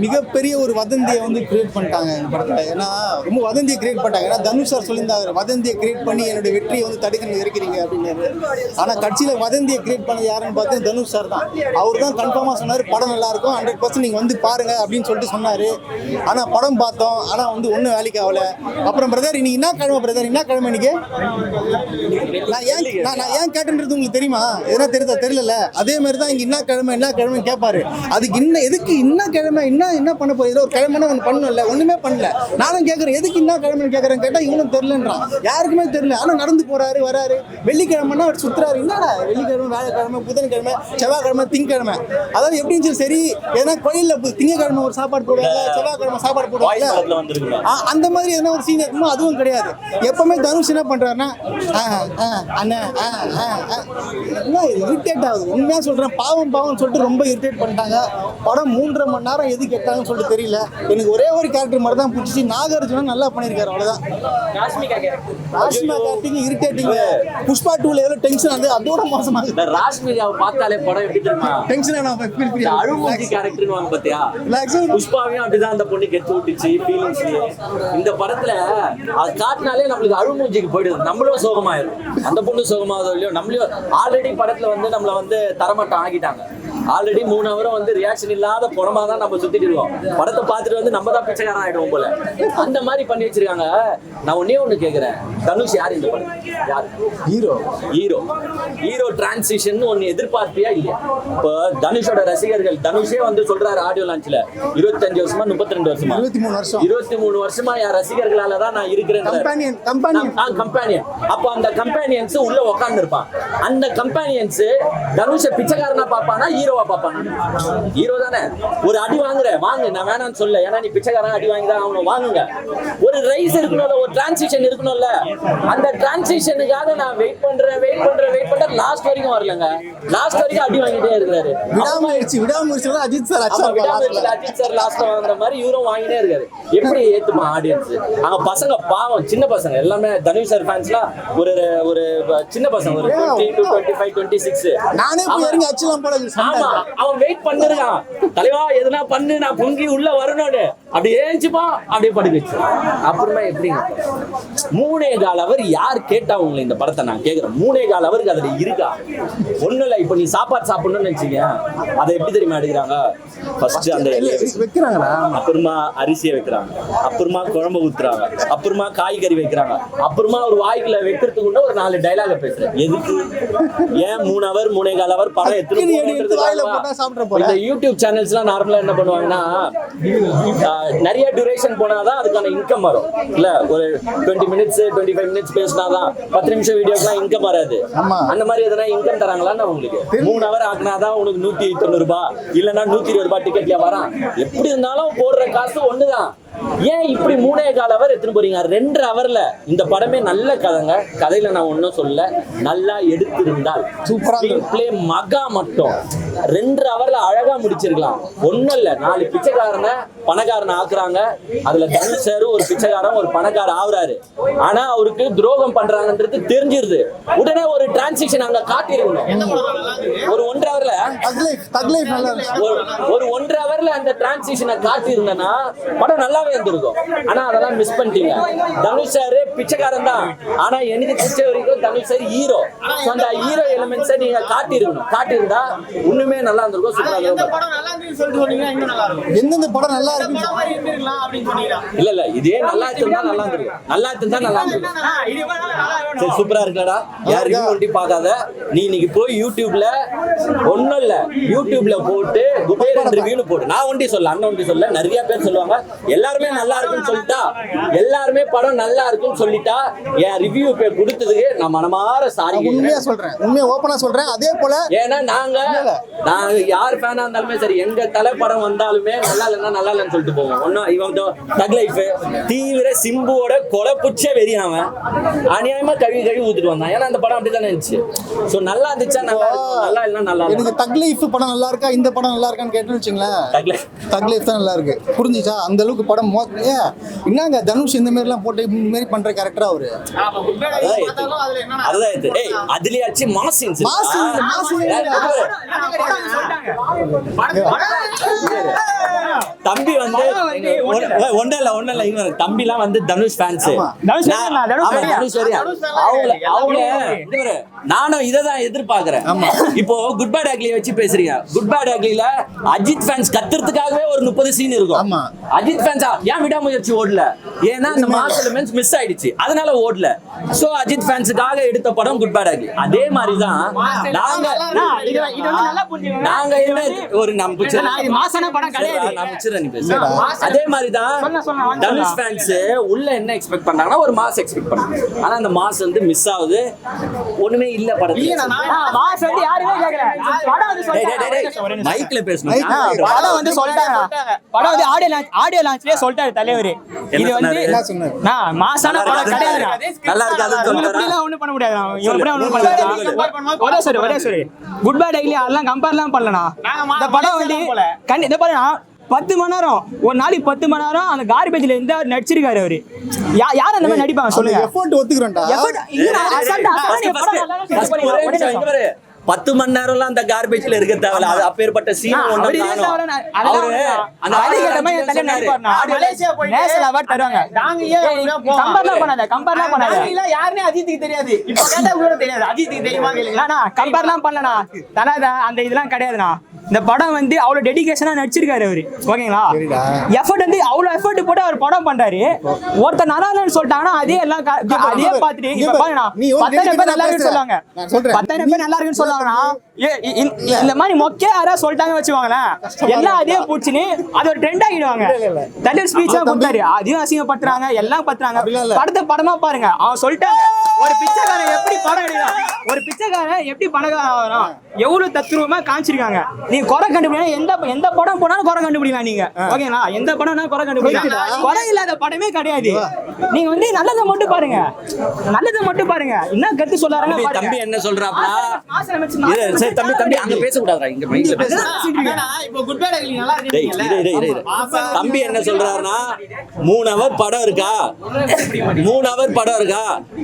மிகப்பெரிய ஒரு வதந்தியை வந்து கிரியேட் பண்ணிட்டாங்க இந்த படத்தில். ஏன்னா ரொம்ப வதந்தியை கிரியேட் பண்ணிட்டாங்க. ஏன்னா தனுஷ் சார் சொல்லியிருந்தாங்க வதந்தியை கிரியேட் பண்ணி என்னுடைய வெற்றியை வந்து தடுக்க இருக்கிறீங்க அப்படின்னு. ஆனால் கட்சியில் வதந்தியை கிரியேட் பண்ணது யாருன்னு பார்த்து தனுஷ் சார் தான். அவர் தான் கன்ஃபார்மாக சொன்னார் படம் நல்லாயிருக்கும் 100% நீங்கள் வந்து பாருங்க அப்படின்னு சொல்லிட்டு சொன்னார். ஆனால் படம் பார்த்தோம், ஆனால் வந்து ஒன்றும் வேலைக்கு ஆகலை. அப்புறம் பிரதர் இன்னைக்கு என்ன கிழமை பிரதர், என்ன கிழமை இன்னைக்கு நான் ஏன் கேட்டுன்றது உங்களுக்கு தெரியுமா? எதனா தெரியல. அதே மாதிரி தான் இங்கே என்ன கிழமை கேட்பாரு. அதுக்கு எதுக்கு என்ன கிழமை என்ன பண்ண போகுது? ஒரு கிழமைனா ஒன்று பண்ணல, ஒன்றுமே பண்ணல. நானும் கேட்குறேன் எதுக்கு என்ன கிழமைன்னு கேட்குறேன். கேட்டால் இவனும் தெரிலன்றான். யாருக்குமே தெரியல. ஆனால் நடந்து போறாரு வராரு. வெள்ளிக்கிழமைனா அவர் சுற்றுறாரு. என்னடா வெள்ளிக்கிழமை, வியாழக்கிழமை, புதன்கிழமை, செவ்வாய்க்கிழமை, திங்கக்கிழமை, அதாவது எப்படின்னு சரி ஏன்னா கோயிலில் திங்கக்கிழமை ஒரு சாப்பாடு போடுவாங்க, செவ்வாய்க்கிழமை சாப்பாடு போடுவாங்க. அந்த மாதிரி எதனா ஒரு சீன் இருக்குமோ அதுவும் கிடையாது. எப்பவுமே தனுஷ் என்ன பண்றாருன்னா இரிட்டேட் ஆகுது. உண்மையா சொல்றேன், பாவம் சொல்லிட்டு ரொம்ப இரிட்டேட் பண்ணிட்டாங்க. படம் 3.5 மணி நேரம் எது கேட்டாங்கன்னு சொல்லிட்டு தெரியல. எனக்கு ஒரே ஒரு கேரக்டர் மாதிரி தான் பிடிச்சி. நாகார்ஜுனா நல்லா பண்ணியிருக்காரு, அவ்வளவுதான். Rashmika character irritating. புஷ்பா 2ல எவ்வளவு டென்ஷன் ஆகுது, அதோட மோசமா இருக்கு. ராஷ்மிகாவை பார்த்தாலே படம் எப்படி தெரியுமா? டென்ஷன் ஆன அழுமூஞ்சி கேரக்டர்னு வாங்க பாத்தியா? புஷ்பாவையும் அப்படிதான் அந்த பொண்ணு கெட்டு விட்டுச்சு ஃபீலிங்ஸ்லயே. இந்த படத்துல அது காட்டினாலே நம்மளுக்கு அழுமூஞ்சிக்கு போயிடுது. நம்மளும் சோகமாயிரும், அந்த பொண்ணு சோகமாவதோ இல்லையோ. நம்மளையும் ஆல்ரெடி படத்துல வந்து நம்மள வந்து தரமாட்டம் ஆகிட்டாங்க. ஆல்ரெடி 3 ஹவரும் வந்து ரியாக்ஷன் இல்லாத படமா தான் நம்ம சுத்திட்டு இருக்கோம். படத்தை பார்த்துட்டு வந்து நம்ம தான் பிச்சைக்காரன் ஆயிடுவோம் போல. அந்த மாதிரி பண்ணி வச்சிருக்காங்க. நான் ஒன்னே ஒண்ணு கேக்குறேன், தனுஷ் யார் இந்த படம்? யார் ஹீரோ டிரான்சிஷன் ஒன்னு எதிர்பார்ப்பியா இல்லையா? இப்போ தனுஷோட ரசிகர்கள், தனுஷே வந்து சொல்றாரு ஆடியோ லான்ச்ல 25 வருஷமா 32 வருஷமா 23 வருஷமா என் ரசிகர்களால தான் நான் இருக்கிறேன். கம்பெனியன். அப்போ அந்த கம்பெனியன்ஸ் உள்ள உட்கார்ந்து இருப்பான். அந்த கம்பெனியன்ஸ் தனுஷ பிச்சைக்காரனா பாப்பானா ஹீரோவா பாப்பானா? ஹீரோ தானே. ஒரு அடி வாங்க நான் வேணான்னு சொல்ல, ஏன்னா நீ பிச்சைக்காரன் அடி வாங்கி தான் அவனும் வாங்குங்க. ஒரு ரைஸ் இருக்கணும்ல, ஒரு டிரான்சிஷன் இருக்கணும்ல. அந்த டிரான்சிஷனுக்காக நான் வெயிட் பண்றேன். லாஸ்ட் வரைக்கும் வரலங்க. லாஸ்ட் வரைக்கும் அடி வாங்கிட்டே இருக்கிறாரு. விடாமுயற்சி அஜித் சார் லாஸ்ட் வாங்குற மாதிரி இவரும் வாங்கிட்டே இருக்காரு. எப்படி ஏத்துமா ஆடியன்ஸ்? அங்க பசங்க பாவம், சின்ன பசங்க எல்லாமே தனுஷ் சார் ஃபேன்ஸ்லாம் ஒரு சின்ன பசங்க, ஒரு 20 to 25, 26. நானே போய் இறங்கி அச்சலாம் போல. ஆமா, அவன் வெயிட் பண்ணிருக்கான். தலைவா எதுனா பண்ணு, நான் பொங்கி உள்ள வரணும்னு. அப்படி ஏஞ்சுப்பா, அப்படியே படுக்க வச்சு. அப்புறமா எப்படிங்க 3.25 அவர் யார் கேட்டா உங்களை இந்த படத்தை? நான் கேட்கிறேன், 3.25 அவருக்கு அதுல இருக்கா? ஒண்ணும் இல்ல. இப்ப நீ சாப்பாடு சாப்பிடணும்னு நினைச்சீங்க, அதை எப்படி தெரியுமா எடுக்கிறாங்க? ஃபர்ஸ்ட் அந்த வைக்கிறாங்களா, அப்புறமா அரிசியை வைக்கிறாங்க, அப்புறமா குழம்பு ஊத்துறாங்க, அப்புறமா காய்கறி வைக்கிறாங்க, அப்புறமா ஒரு வாய்க்குள்ள வைக்கிறதுக்குள்ள ஒரு 4 டைலாக பேசுறேன். எதுக்கு? ஏன் 3 அவர் 3.25 அவர் படம் எத்தனை? இந்த யூடியூப் சேனல்ஸ்லாம் நார்மலா என்ன பண்ணுவாங்கன்னா, நிறைய டியூரேஷன் போனாதான் அதுக்கான இன்கம் வரும் இல்ல. ஒரு 20 மினிட்ஸ் 25 மினிட்ஸ் பேசினாதான் 10 நிமிஷம் வீடியோக்குலாம் இன்கம் வராது. அந்த மாதிரி எதனா இன்கம் தராங்களான்னு உங்களுக்கு 3 அவர் ஆகினாதான் உனக்கு 190 ரூபாய் இல்லைன்னா 120 ரூபாய் டிக்கெட்ல வரான். எப்படி இருந்தாலும் போடுற காசு ஒண்ணுதான். ஏன் இப்படி 3.25 அவர் எடுத்துட்டு போறீங்க? 2 ஹவர்ல இந்த படமே நல்ல கதைங்க. கதையில நான் ஒன்னும் சொல்ல, நல்லா எடுத்திருந்தால் பிளே மகா மட்டும் 2 ஹவர்ல அழகா முடிச்சிருக்கலாம். ஒன்னும் இல்ல, 4 பிச்சைக்காரனை பணக்காரனை ஆக்குறாங்க. அதுல தனுஷ் சார் ஒரு பிச்சைக்காரன் ஒரு பணக்கார ஆகுறாரு. ஆனா அவருக்கு துரோகம் பண்றாங்கன்றது தெரிஞ்சிருது. உடனே ஒரு டிரான்சிஷன் அங்க காட்டிருக்கணும். ஒரு 1.5 ஹவர்ல ஒரு 1.5 ஹவர்ல அந்த டிரான்சிஷனை காட்டியிருந்தேன்னா படம் நல்லா இருந்திருக்கும். ஆனா அதெல்லாம் மிஸ் பண்ணிட்டீங்க. தனுஷ் சார் பிச்சைக்காரன் தான், ஆனா எனக்கு பிடிச்ச வரைக்கும் தனுஷ் சார் ஹீரோ. அந்த ஹீரோ எலிமெண்ட்ஸை நீங்க காட்டியிருக்கணும். காட்டியிருந்தா இன்னுமே நல்லா இருந்திருக்கும். சூப்பரா எந்தெந்த படம் நல்லா இருக்கு இல்ல இதே நல்லா இருந்தா நல்லா இருந்திருக்கும். நல்லா இருந்தா நல்லா இருந்திருக்கும். சரி, சூப்பரா இருக்கலடா. யாருக்கும் ஒண்டி பார்க்காத. நீ இன்னைக்கு போய் யூடியூப்ல ஒன்னும் இல்ல, யூடியூப்ல போட்டு குபேரன் ரிவ்யூன்னு போட்டு, நான் ஒண்டி சொல்ல, அண்ணன் ஒண்டி சொல்ல, நிறைய பேர் சொல்லுவாங்க எல்லாருமே நல்லா இருக்குன்னு சொல்லிட்டா, எல்லாருமே படம் நல்லா இருக்குன்னு சொல்லிட்டா, என் ரிவ்யூ பேர் கொடுத்ததுக்கு நான் மனமாற சாரி. உண்மையா சொல்றேன், உண்மையா ஓப்பனா சொல்றேன். அதே போல ஏன்னா நாங்க யார் ஃபேனா இருந்தாலுமே சரி, எங்க தலை படம் வந்தாலுமே நல்லா இல்லைன்னா நல்லா இல்லைன்னு சொல்லிட்டு போவோம். ஒன்னும் இவன் தக் லைஃப் தீவிர சிம்புவோட கொலை புச்ச வெறியாமன் அநியாயமா கழுவி ஊத்துட்டு வந்தான். ஏன்னா அந்த படம் அப்படித்தானே இருந்துச்சு. ஸோ நல்லா இருந்துச்சா நல்லா இருக்கும், நல்லா இல்லைன்னா நல்லா இருக்கும். எனக்கு தக் லைஃப் படம் நல்லா இருக்கா, இந்த படம் நல்லா இருக்கான்னு கேட்டுன்னு வச்சுங்களேன், தக் லைஃப் தான் நல்லா இருக்கு. புரிஞ்சுச்சா? அந்த அளவுக்கு படம் என்னங்க தனுஷ் இந்த மாதிரிலாம் போட்டு இந்த மாதிரி பண்ற கேரக்டரா அவரு. அதுலயாச்சு மாசின் மாசின் தம்பி வந்து ஒன்னும் இல்ல இங்க தம்பிலாம் வந்து தனுஷ் ஃபேன்ஸ் தனுஷ் வரியா? நானும் இததான் எதிர்பார்க்கிறேன். இப்போ குட் பேட் அக்லி வச்சு பேசுறீங்க. குட் பேட் அக்லில அஜித் ஃபேன்ஸ் கத்துறதுக்காகவே ஒரு 30 சீன் இருக்கும். அஜித் ஃபேன்ஸ் ஏன் விடாமுயற்சி ஓடல? ஏன்னா இந்த மாஸ் எலிமெண்ட்ஸ் மிஸ் ஆயிடுச்சு, அதனால ஓடல. சோ அஜித் ஃபேன்ஸுக்காக எடுத்த படம் குட் பேட் அக்லி. அதே மாதிரி தான் நாங்க ஒரு மாசான படம் கிடையாது. அதே மாதிரி தான் தனுஷ் ஃபேன்ஸ் உள்ள என்ன எக்ஸ்பெக்ட் பண்றாங்கன்னா ஒரு மாஸ் எக்ஸ்பெக்ட் பண்றாங்க. ஆனா அந்த மாஸ் வந்து மிஸ் ஆகுது, ஒண்ணுமே இல்ல படத்துல. மாஸ் வந்து யாருமே கேக்கல. படம் வந்து சொல்றாங்க, மைக்ல பேசணும். படம் வந்து சொல்றாங்க, படம் வந்து ஆடியோ லான்ச்லயே சொல்லிட்டாரு தலைவர். இது வந்து மாசான படம் கிடையாது, நல்லா இருக்காது சொல்றாரு. ஒண்ணும் பண்ண முடியாது. ஒரே சரி குட் பை டெய்லி அதெல்லாம் கம்பேர்லாம் பண்ணலனா. இந்த படம் வந்து இந்த பாருங்க 10 மணி நேரம், ஒரு நாளைக்கு 10 மணி நேரம் அந்த கார்பேஜ்ல இருந்து நடிச்சிருக்காரு அவரு. யார் அந்த மாதிரி நடிப்பாங்க சொல்லுங்க? எஃபோர்ட் ஒத்துக்குறேன்டா. 10 மணி நேரம்லாம் அந்த கார்பேஜ்ல இருக்க தேவையில்ல. அது அப்பேற்பட்ட சீன் ஒண்ணு காணோம். அவரு அந்த ஆடியோ மாதிரி தலை நடிப்பாருனா மலேசியா போய் நேஷனல் அவார்ட் தருவாங்க. நாங்க கம்பேர்லாம் பண்ணாத இல்ல யாருனே அஜித்துக்கு தெரியாது. இப்போ கேட்டா கூட தெரியாது. அஜித்துக்கு தெரியுமா கேளுங்க. கம்பேர்லாம் பண்ணலனா தனாத அந்த இதெல்லாம் கிடையாதுனா. இந்த படம் வந்து அவ்வளவு டெடிகேஷனா நடிச்சிருக்காரு அவரு. ஓகேங்களா? எஃபோர்ட் வந்து அவ்வளவு எஃபோர்ட் போட்டு அவர் படம் பண்றாரு. ஒருத்தர் நல்லா இல்லைன்னு சொல்லிட்டாங்கன்னா அதே எல்லாம் அதே பார்த்துட்டு இப்ப பாருங்க 10,000 பேர் நல்லா இருக்குன்னு சொல்லுவாங்க. 10,000 பேர் நல்லா இருக்குன்னு சொல்லுவாங்கன்னா இந்த மாதிரி மொக்கே யாராவது சொல்லிட்டாங்க வச்சுவாங்களேன், எல்லாம் அதே பூச்சின்னு அது ஒரு ட்ரெண்ட் ஆகிடுவாங்க. தண்டர் ஸ்பீச் தான் கொடுத்தாரு, அதையும் அசிங்கப்படுத்துறாங்க, எல்லாம் பத்துறாங்க. படத்தை படமா பாருங்க. அவன் சொல்லிட்டாங்க ஒரு பிச்சைக்காரன் எப்படி படம் எடுக்கிறான், ஒரு பிச்சைக்காரன் எப்படி பணக்காரன் எவ்வளவு தத்துருவமா காமிச்சிருக்காங்க. நீங்க குறை கண்டுபிடிக்கலாம், எந்த படம் போனாலும் குறை கண்டுபிடிக்கலாம் நீங்க. ஓகேங்களா? எந்த படம்னா குறை கண்டுபிடிக்கலாம். குறை இல்லாத படமே கிடையாது. நீங்க வந்து நல்லதை மட்டும் பாருங்க, நல்லதை மட்டும் பாருங்க. என்ன கருத்து சொல்றாங்க தம்பி என்ன சொல்றாப்ல? சரி தம்பி அங்க பேச கூடாதுடா, இங்க மைக்ல பேசு. இப்போ குட் பை அக்லி நல்லா இருக்கு. தம்பி என்ன சொல்றாருன்னா 3 ஹவர் படம் இருக்கா, 3 ஹவர் படம் இருக்கா,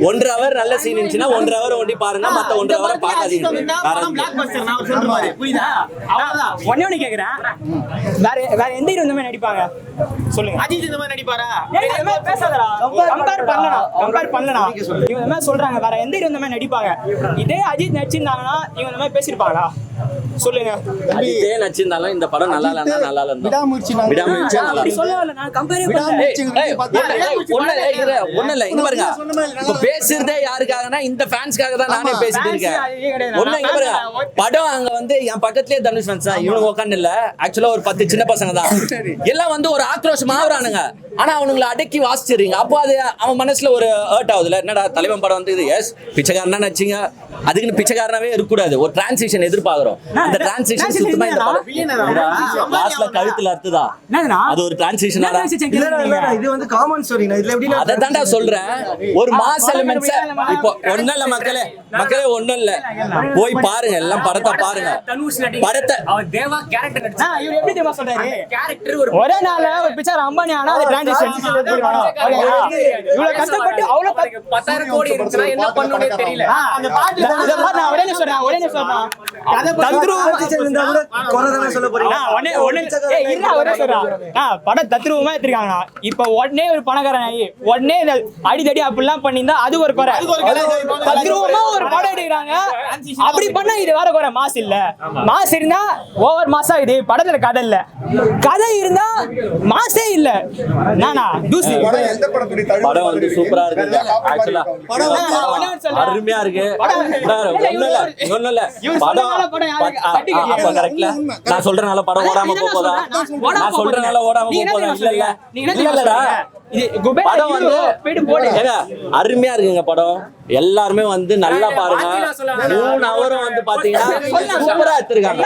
1.5 ஹவர் நல்ல சீன் இருந்துச்சுன்னா 1.5 ஹவர் ஓடி பாருங்க, மத்த 1.5 ஹவர் பார்க்காதீங்க. ஒண்ணே கேக்குறேன், வேற எந்த ஹீரோ இந்த மாதிரி நடிப்பாங்க சொல்லுங்க? அஜித் இந்த மாதிரி நடிப்பாரா? பேசாதடா, கம்பேர் பண்ணலனா இவங்க இந்த மாதிரி சொல்றாங்க. வேற எந்த ஹீரோ இந்த மாதிரி நடிப்பாங்க? இதே அஜித் நடிச்சிருந்தாங்கன்னா இவங்க இந்த மாதிரி பேசிருப்பாங்களா சொல்லுங்க? அஜித்தே நடிச்சிருந்தாலும் இந்த படம் நல்லா இல்லன்னா நல்லா இல்ல. விடாமுயற்சி அப்படி சொல்லல, நான் கம்பேர் ஒண்ணு இல்ல. இங்க பாருங்க, இப்ப பேசுறதே யாருக்காகனா இந்த ஃபேன்ஸ்க்காக தான் நானே பேசிட்டு இருக்கேன். ஒண்ணு இங்க பாருங்க, படம் அங்க வந்து என் பக்கத்துலயே தனுஷ் ஃபேன்ஸ் தான் இவனுங்க உட்கார்ந்து இல்ல, ஆக்சுவலா ஒரு 10 சின்ன பசங்க தான் எல்லாம் வந்து ஒரு ஆக்ரோஷமா ஆவறானுங்க. ஆனா அவனுங்களை அடக்கி வாசிச்சிடுறீங்க. அப்போ அது அவன் மனசுல ஒரு ஹர்ட் ஆகுதுல. என்னடா தலைவன் படம் வந்து இது எஸ் பிச்சைக்காரனா நடிச்சிங்க, அதுக்குன்னு பிச்சைக்காரனாவே இருக்கக்கூடாது, ஒரு டிரான்சிஷன் எதிர்பார்க்கிறோம். அந்த டிரான்சிஷன் சுத்தமா இந்த படம் லாஸ்ட்ல கழுத்துல அறுத்துதா, அது ஒரு டிரான்சிஷன். இது வந்து காமன் ஸ்டோரி. இதுல எப்படி அத தான்டா சொல்றேன், ஒரு மாஸ் எலிமெண்ட்ஸ். இப்போ ஒண்ணும் இல்ல மக்களே ஒண்ணும் இல்ல, போய் பாருங்க, எல்லாம் படத்தை பாருங்க. படத்தை அவர் தேவா கேரக்டர் நடிச்சா இவர் எப்படி தேவா சொல்றாரு? கேரக்டர் ஒரே நாள்ல ஒரு பிச்சர் அம்பானி ஆனா அது டிரான்சிஷன். இவ்வளவு கஷ்டப்பட்டு அவ்வளவு 10,000 கோடி இருக்குனா என்ன பண்ணனும்னே தெரியல. அந்த பாட்டுல நான் ஒரே சொல்றேன் கதை தத்ரூவமா இருந்தா கூட கொறதான சொல்ல போறீங்க. ஏய் இல்ல ஒரே சொல்றேன், படம் தத்ரூவமா எடுத்துறாங்க. இப்போ உடனே ஒரு பணக்காரன் ஆகி உடனே அடிதடி அப்படிலாம் பண்ணிருந்தா அது ஒரு குறை. தத்ரூவமா ஒரு படம் எடுக்கிறாங்க, அப்படி பண்ணா இது வேற குறை. மாஸ் இல்ல, மாஸ் இருந்தா ஓவர் மாஸ் ஆகுது. படத்துல கதை இல்ல, கதை இருந்தா மாஸே இல்ல. நானா தூசி படம் வந்து சூப்பரா இருக்கு. ஆக்சுவலா அருமையா இருக்கு. ஒண்ணும் இல்ல படம் கரெக்ட்ல நான் சொல்றனால படம் ஓடாம போதா? நான் சொல்றனால ஓடாம போதா? இல்லடா, படம் வந்து அருமையா இருக்குங்க. படம் எல்லாருமே வந்து நல்லா பாருங்க. 3 ஹவரும் வந்து பாத்தீங்கன்னா சூப்பரா எடுத்திருக்காங்க.